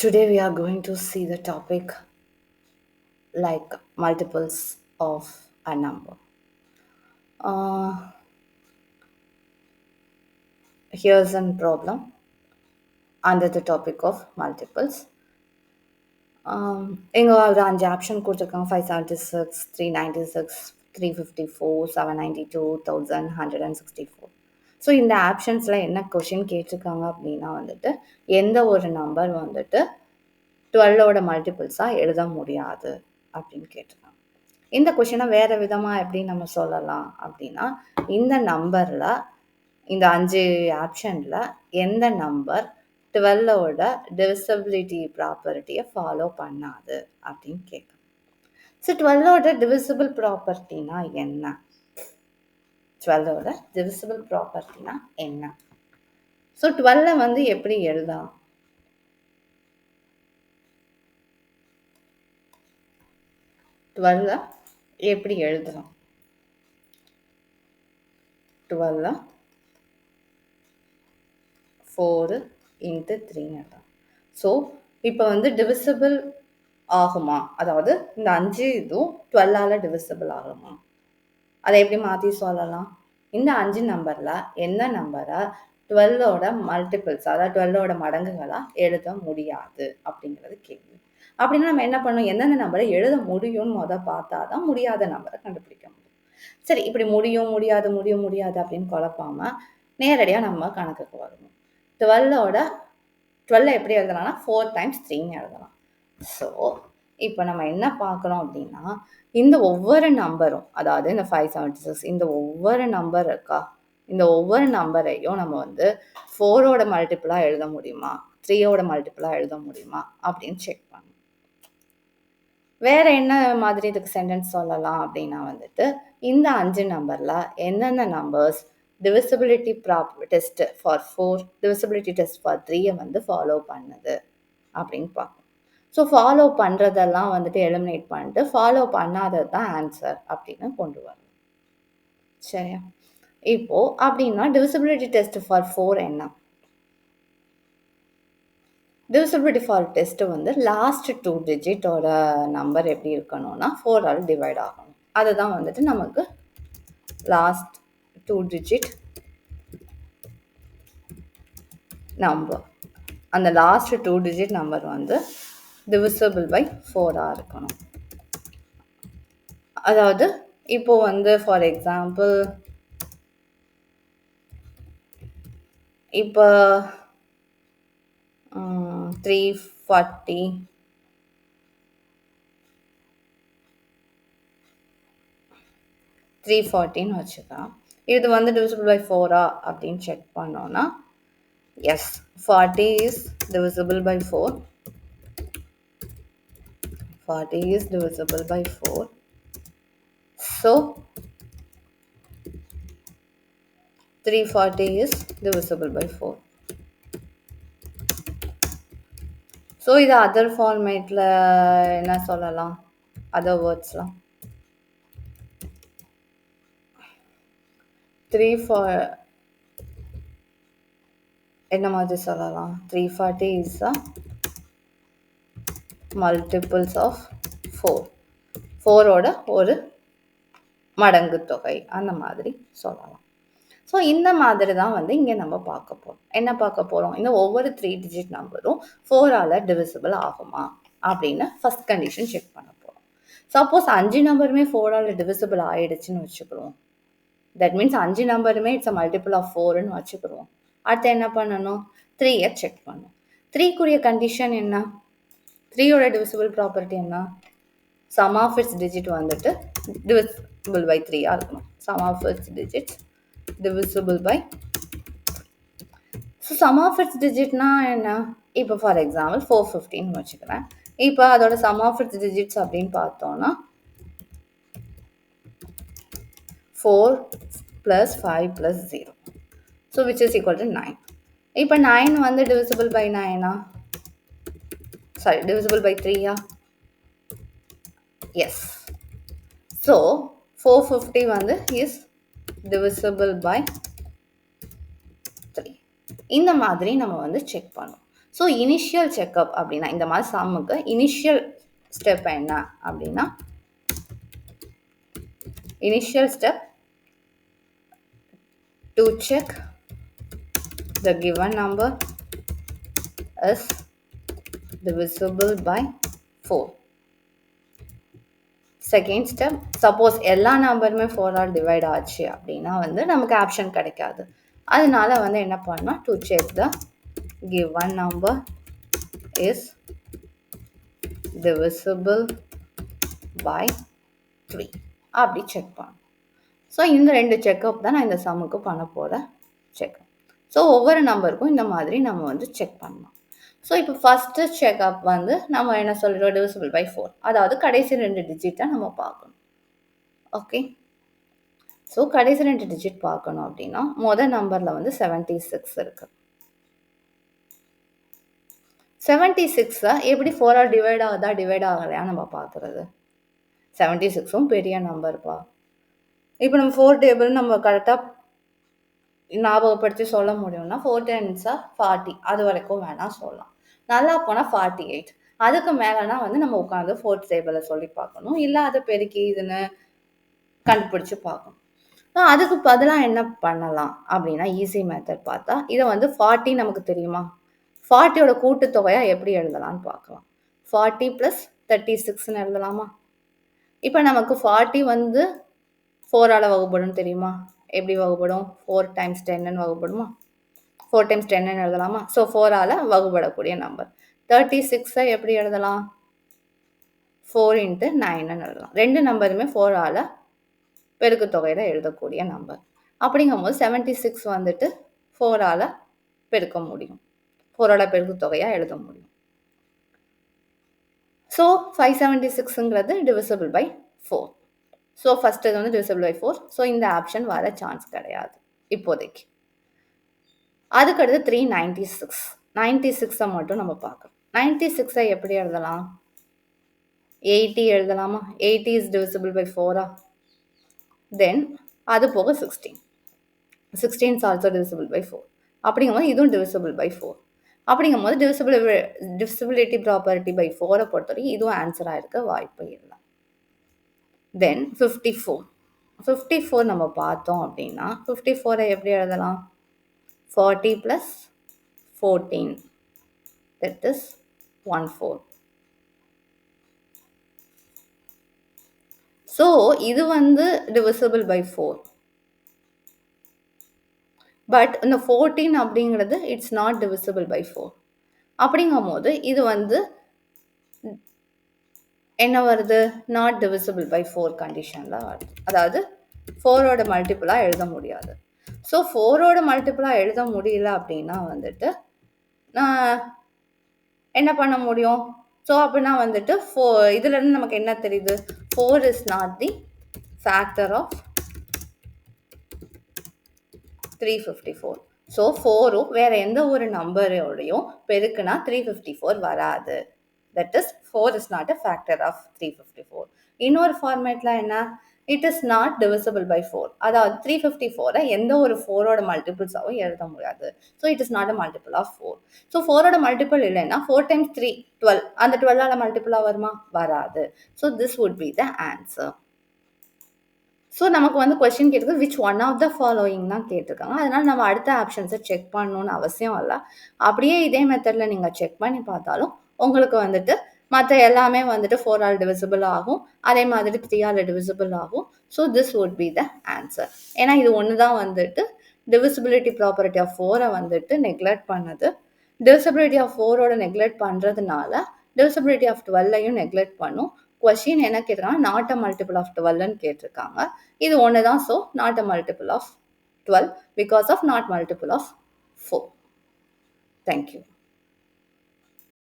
Today we are going to see the topic like multiples of a number. Uh, Here's a problem under the topic of multiples. இங்கே ஒரு 5 option கொடுத்துருக்காங்க. 576, 396, 354, 792, 1164. So இந்த ஆப்ஷன்ஸில் என்ன question கேட்டிருக்காங்க அப்படின்னா வந்துட்டு எந்த ஒரு நம்பர் வந்துட்டு 12ஓட மல்டிபிள்ஸாக எழுத முடியாது அப்படின்னு கேட்டிருக்காங்க. இந்த கொஷினை வேறு விதமாக எப்படி நம்ம சொல்லலாம் அப்படின்னா, இந்த நம்பரில் இந்த 5 ஆப்ஷனில் எந்த நம்பர் 12ஓட டிவிசிபிலிட்டி ப்ராப்பர்ட்டியை ஃபாலோ பண்ணாது அப்படின்னு கேட்குறோம். ஸோ 12ஓட டிவிசிபிள் ப்ராப்பர்ட்டினா என்ன? 12ஓட டிவிசிபிள் ப்ராப்பர்ட்டினா என்ன? ஸோ 12 வந்து எப்படி எழுதலாம்? 12 எப்படி எழுதலாம்? 12 4 into 3 எழுதலாம். ஸோ இப்போ வந்து டிவிசிபிள் ஆகுமா? அதாவது இந்த 5 இதுவும் 12ஆல் டிவிசிபிள் ஆகுமா? அதை எப்படி மாற்றி சொல்லலாம்? இந்த 5 நம்பரில் எந்த நம்பரை 12ஓட மல்டிபிள்ஸ், அதாவது 12ஓட மடங்குகளாக எழுத முடியாது அப்படிங்கிறது கேள்வி. அப்படின்னா நம்ம என்ன பண்ணணும்? எந்தெந்த நம்பரை எழுத முடியும்னு பார்த்தா தான் முடியாத நம்பரை கண்டுபிடிக்க முடியும். சரி, இப்படி முடியும் முடியாது அப்படின்னு குழப்பாம நேரடியாக நம்ம கணக்குக்கு வரணும். 12 எப்படி எழுதலாம்னா 4 times 3ன்னு எழுதலாம். ஸோ இப்போ நம்ம என்ன பார்க்குறோம் அப்படின்னா, இந்த ஒவ்வொரு நம்பரும், அதாவது இந்த 576, இந்த ஒவ்வொரு நம்பர் இருக்கா, இந்த ஒவ்வொரு நம்பரையும் நம்ம வந்து 4ஓட மல்டிபிளாக எழுத முடியுமா, 3ஓட மல்டிபிளாக எழுத முடியுமா அப்படின்னு செக் பண்ணணும். வேற என்ன மாதிரி இதுக்கு சென்டென்ஸ் சொல்லலாம் அப்படின்னா வந்துட்டு, இந்த 5 நம்பரில் எந்தெந்த numbers divisibility test for 4, divisibility test for 3 வந்து ஃபாலோ பண்ணுது அப்படின்னு பார்க்கணும். ஸோ ஃபாலோ பண்ணுறதெல்லாம் வந்துட்டு எலிமினேட் பண்ணிட்டு ஃபாலோ பண்ணாதது தான் ஆன்சர் அப்படின்னு கொண்டு வரணும். சரியா? இப்போ அப்படின்னா டிவிசிபிலிட்டி டெஸ்ட் ஃபார் 4 என்ன? டிவிசிபிலிட்டி ஃபார் டெஸ்ட் வந்து லாஸ்ட் 2 டிஜிட்டோட நம்பர் எப்படி இருக்கணும்னா 4ஆல் டிவைட் ஆகணும். அதுதான் வந்துட்டு நமக்கு லாஸ்ட் 2 டிஜிட் நம்பர். அந்த லாஸ்ட் 2 டிஜிட் நம்பர் வந்து டிவிசிபிள் பை 4ஆக இருக்கணும். அதாவது இப்போ வந்து ஃபார் எக்ஸாம்பிள் இப்போ 340 340ன்னு வச்சுக்கலாம். இது வந்து டிவிசிபிள் பை 4ஆ அப்படின்னு செக் பண்ணோன்னா S, 40 is divisible by 4. 40 is divisible by 4. So 340 is divisible by 4. So இது அதர் ஃபார்மேட்டில் என்ன சொல்லலாம்? அதர் வேர்ட்ஸ்லாம் 3 என்ன மாதிரி சொல்லலாம்? 340 is a multiples of 4. 4ஓட ஒரு மடங்கு தொகை அந்த மாதிரி சொல்லலாம். ஸோ இந்த மாதிரி தான் வந்து இங்கே நம்ம பார்க்க போகிறோம். என்ன பார்க்க போகிறோம்? இந்த ஒவ்வொரு 3 டிஜிட் நம்பரும் 4ஆல் டிவிசிபிள் ஆகுமா அப்படின்னு ஃபர்ஸ்ட் கண்டிஷன் செக் பண்ண போகிறோம். சப்போஸ் 5 நம்பருமே 4ஆல் டிவிசிபிள் ஆயிடுச்சுன்னு வச்சுக்கிறோம். தட் மீன்ஸ் 5 நம்பருமே இட்ஸ் அ மல்டிபிள் ஆஃப் 4ன்னு வச்சுக்கிறோம். அடுத்து என்ன பண்ணணும்? 3ஐ செக் பண்ணணும். 3க்குரிய கண்டிஷன் என்ன? 3ஓட டிவிசிபிள் ப்ராப்பர்ட்டி என்ன? சம் ஆஃப் இட்ஸ் டிஜிட் வந்துட்டு டிவிசிபிள் பை 3ஆக இருக்கணும். Sum of its digits divisible by. So sum of its digitனா என்ன? இப்போ ஃபார் எக்ஸாம்பிள் 415 வச்சுக்கிறேன். இப்போ அதோட sum of its digits அப்படின்னு பார்த்தோம்னா 4 plus 5 plus 0. So which is equal to 9. இப்போ 9 வந்து divisible by 9ஆ? Sorry, divisible by 3ஆ? Yes. So 450 வந்து is divisible by 3. இந்த மாதிரி நம்ம வந்து செக் பண்ணோம். ஸோ இனிஷியல் செக்அப் அப்படின்னா இந்த மாதிரி சம்முக்கு இனிஷியல் ஸ்டெப் என்ன அப்படின்னா initial step to check the given number is divisible by 4. Second step suppose எல்லா நம்பருமே 4ஆல் டிவைட் ஆச்சு அப்படின்னா வந்து நமக்கு ஆப்ஷன் கிடைக்காது. அதனால வந்து என்ன பண்ணலாம், to check the given number is divisible by 3 அப்படி செக் பண்ணணும். ஸோ இந்த 2 செக்அப் தான் நான் இந்த சம்முக்கு பண்ண போகிற செக்அப். ஸோ ஒவ்வொரு நம்பருக்கும் இந்த மாதிரி நம்ம வந்து செக் பண்ணலாம். ஸோ இப்போ ஃபஸ்ட்டு செக்அப் வந்து நம்ம என்ன சொல்கிறோம், டிவிசிபிள் பை 4, அதாவது கடைசி 2 டிஜிட்டை நம்ம பார்க்கணும். ஓகே, ஸோ கடைசி 2 டிஜிட் பார்க்கணும் அப்படின்னா மொதல் நம்பரில் வந்து 76 இருக்குது. 76 எப்படி 4ஆல் டிவைட் ஆகுதா டிவைட் ஆகலையா நம்ம பார்க்குறது. 76ம் பெரிய நம்பர்ப்பா. இப்போ நம்ம 4 டேபிள் நம்ம கரெக்டாக ஞாபகப்படுத்தி சொல்ல முடியும்னா 4 10s 40, அது வரைக்கும் வேணால் சொல்லலாம். நல்லா போனால் 48, அதுக்கு மேலேனா வந்து நம்ம உட்காந்து 4th டேபிளை சொல்லி பார்க்கணும், இல்லை அதை பெருக்கி இதுன்னு கண்டுபிடிச்சி பார்க்கணும். அதுக்கு பதிலாக என்ன பண்ணலாம் அப்படின்னா ஈஸி மெத்தட் பார்த்தா இதை வந்து 40 நமக்கு தெரியுமா, 40யோட கூட்டுத்தொகையாக எப்படி எழுதலாம்னு பார்க்கலாம். 40 + 36ன்னு எழுதலாமா. இப்போ நமக்கு 40 வந்து 4ஆல் வகுப்படும் தெரியுமா, எப்படி வகுப்படும், 4 × 10ன்னு வகுப்படுமா, 4 × 10ன்னு எழுதலாமா. So 4ஆல் வகுப்படக்கூடிய number. 36 எப்படி எழுதலாம், 4 × 9ன்னு எழுதலாம். 2 நம்பருமே 4ஆல் பெருக்கு தொகையில் எழுதக்கூடிய நம்பர். அப்படிங்கும்போது 76 வந்துட்டு 4ஆல் பெருக்க முடியும், 4ஆல் பெருக்கு தொகையாக எழுத முடியும். ஸோ 576ங்கிறது டிவிசிபிள் பை 4. ஸோ ஃபஸ்ட்டு இது வந்து டிவிசிபிள் பை 4. ஸோ இந்த ஆப்ஷன் வர சான்ஸ் கிடையாது இப்போதைக்கு. அதுக்கடுத்து 396. 96 மட்டும் நம்ம பார்க்கலாம். 96 எப்படி எழுதலாம், 80 எழுதலாமா. 80 is divisible by 4. தென் அது போக 16. 16 is also divisible by 4. அப்படிங்கும்போது இதுவும் divisible by 4. அப்படிங்கும்போது divisibility property by 4 பொறுத்தவரைக்கும் இதுவும் ஆன்சராக இருக்க வாய்ப்பு இல்லை. தென் 54. 54 நம்ம பார்த்தோம் அப்படின்னா 54 எப்படி எழுதலாம், 40 + 14, that is 14. ஸோ இது வந்து divisible by 4. பட் இந்த 14 அப்படிங்கிறது இட்ஸ் நாட் divisible by 4. அப்படிங்கும்போது இது வந்து என்ன வருது, நாட் divisible by 4 கண்டிஷனில் வருது. அதாவது 4ஓட மல்டிப்புளாக எழுத முடியாது. ஸோ 4ஓட மல்டிப்புளாக எழுத முடியல அப்படின்னா வந்துட்டு நான் என்ன பண்ண முடியும். ஸோ அப்படின்னா வந்துட்டு இதுலேருந்து நமக்கு என்ன தெரியுது, 4 is not the factor of 354. So 4ம் வேற எந்த ஒரு நம்பரோடையும் பெருக்குனா 354 வராது. That is 4 is not a factor of 354. இன்னொரு ஃபார்மேட்ல என்ன, it is not divisible by 4. அதாவது 354 எந்த ஒரு 4ஓட மல்டிபிள்ஸாகவும் எழுத முடியாது. So it is not a multiple of 4. So 4ஓட மல்டிபிள் இல்லைன்னா 4 × 3 12, அந்த 12ஆல் மல்டிபிளாக வருமா, வராது. So this would be the answer. So நமக்கு வந்து கொஸ்டின் கேட்டது which one of the following தான் கேட்டிருக்காங்க. அதனால் நம்ம அடுத்த ஆப்ஷன்ஸை செக் பண்ணணும்னு அவசியம் இல்லை. அப்படியே இதே மெத்தடில் நீங்கள் செக் பண்ணி பார்த்தாலும் உங்களுக்கு வந்துட்டு மற்ற எல்லாமே வந்துட்டு 4ஆல் டிவிசிபிள் ஆகும், அதே மாதிரி 3ஆல் டிவிசிபிள் ஆகும். So this would be the answer. ஏன்னா இது ஒன்று தான் வந்துட்டு divisibility ப்ராப்பர்ட்டி ஆஃப் 4 வந்துட்டு நெக்லெக்ட் பண்ணுது. divisibility ஆஃப் 4ஓட நெக்லெக்ட் பண்ணுறதுனால divisibility ஆஃப் 12ஐயும் நெக்லெக்ட் பண்ணும். கொஸ்டின் என்ன கேட்டிருக்காங்க, நாட் அ மல்டிபிள் ஆஃப் 12ன்னு கேட்டிருக்காங்க. இது ஒன்று தான். So not a multiple of 12 because of not multiple of 4. Thank you.